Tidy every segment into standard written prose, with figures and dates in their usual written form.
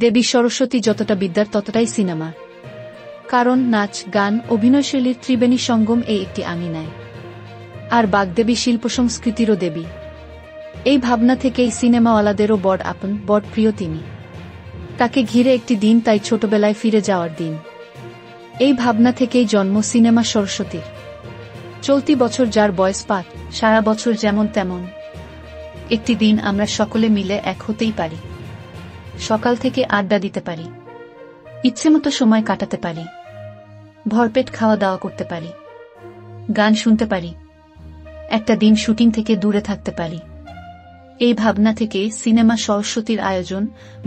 দেবী সরস্বতী যতটা বিদ্যার ততটাই সিনেমা। কারণ নাচ, গান, অভিনয়শৈলীর ত্রিবেণী সঙ্গম এই একটি আঙিনায়। আর বাগদেবী শিল্পসংস্কৃতিরও দেবী। এই ভাবনা থেকেই সিনেমাওয়ালাদেরও বড় আপন, বড় প্রিয় তিনি। তাকে ঘিরে একটি দিন তাই ছোটবেলায় ফিরে যাওয়ার দিন। এই ভাবনা থেকেই জন্ম সিনেমা সরস্বতীর। চলতি বছর যার বয়স 5, সারা বছর যেমন তেমন। একটি দিন আমরা সকলে মিলে এক হতেই পারি। সকাল থেকে আড্ডা দিতে পারি, ইচ্ছেমতো সময় কাটাতে পারি, ভরপেট খাওয়া দাওয়া করতে পারি, গান শুনতে পারি, একটা দিন শুটিং থেকে দূরে থাকতে পারি। এই ভাবনা থেকে সিনেমা সরস্বতীর আয়োজন।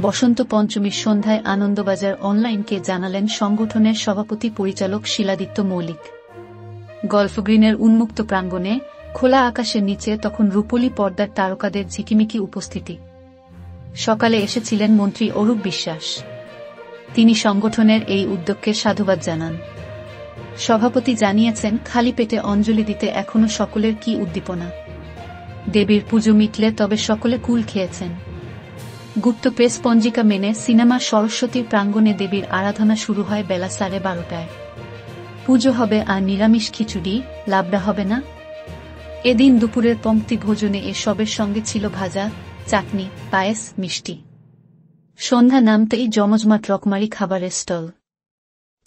বসন্ত পঞ্চমীর সন্ধ্যায় আনন্দবাজার অনলাইনকে জানালেন সংগঠনের সভাপতি পরিচালক শিলাদিত্য মৌলিক। গল্ফগ্রিনের উন্মুক্ত প্রাঙ্গণে খোলা আকাশের নিচে তখন রূপলী পর্দার তারকাদের ঝিকিমিকি উপস্থিতি। সকালে এসেছিলেন মন্ত্রী অরূপ বিশ্বাস। তিনি সংগঠনের এই উদ্যোগকে সাধুবাদ জানান। সভাপতি জানিয়েছেন, খালি পেটে অঞ্জলি দিতে এখনো সকলের কি উদ্দীপনা। দেবীর পুজো মিটলে তবে সকলে কুল খেয়েছেন। গুপ্ত প্রেস পঞ্জিকা মেনে সিনেমা সরস্বতীর প্রাঙ্গণে দেবীর আরাধনা শুরু হয় বেলা 12:30টায়। পুজো হবে আর নিরামিষ খিচুড়ি, লাবড়া হবে না। এদিন দুপুরের পংক্তি ভোজনে এসবের সঙ্গে ছিল ভাজা, চাটনি, পায়েস, মিষ্টি। সন্ধ্যা নামতেই জমজমাট রকমারি খাবারের স্টল।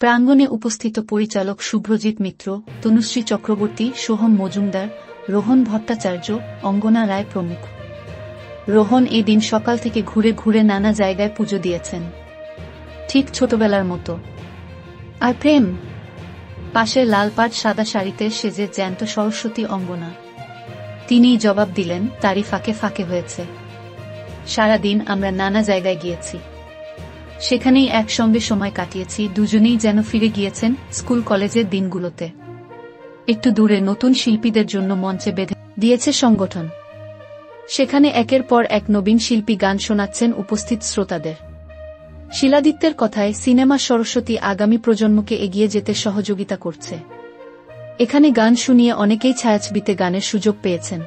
প্রাঙ্গণে উপস্থিত পরিচালক শুভ্রজিৎ মিত্র, তনুশ্রী চক্রবর্তী, সোহম মজুমদার, রোহন ভট্টাচার্য, অঙ্গনা রায় প্রমুখ। রোহন এই দিন সকাল থেকে ঘুরে ঘুরে নানা জায়গায় পুজো দিয়েছেন, ঠিক ছোটবেলার মতো। আর প্রেম, পাশের লাল পাড় সাদা শাড়িতে সেজে জ্যান্ত সরস্বতী অঙ্গনা। তিনিই জবাব দিলেন, তারই ফাঁকে ফাঁকে হয়েছে। সারাদিন আমরা নানা জায়গায় গিয়েছি, সেখানেই একসঙ্গে সময় কাটিয়েছি। দুজনেই যেন ফিরে গিয়েছেন স্কুল কলেজের দিনগুলোতে। একটু দূরে নতুন শিল্পীদের জন্য মঞ্চে বেঁধে দিয়েছে সংগঠন। সেখানে একের পর এক নবীন শিল্পী গান শোনাচ্ছেন উপস্থিত শ্রোতাদের। শিলাদিত্যের কথায়, সিনেমা সরস্বতী আগামী প্রজন্মকে এগিয়ে যেতে সহযোগিতা করছে। এখানে গান শুনিয়ে অনেকেই ছায়াছবিতে গানের সুযোগ পেয়েছেন,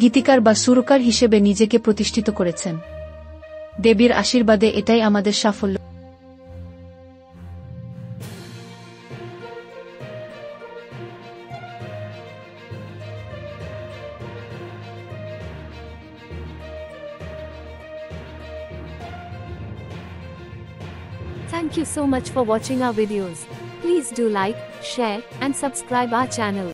গীতিকার বা সুরকার হিসেবে নিজেকে প্রতিষ্ঠিত করেছেন। দেবীর আশীর্বাদে এটাই আমাদের সাফল্য। Thank you so much for watching our videos. Please do like, share, and subscribe our channel.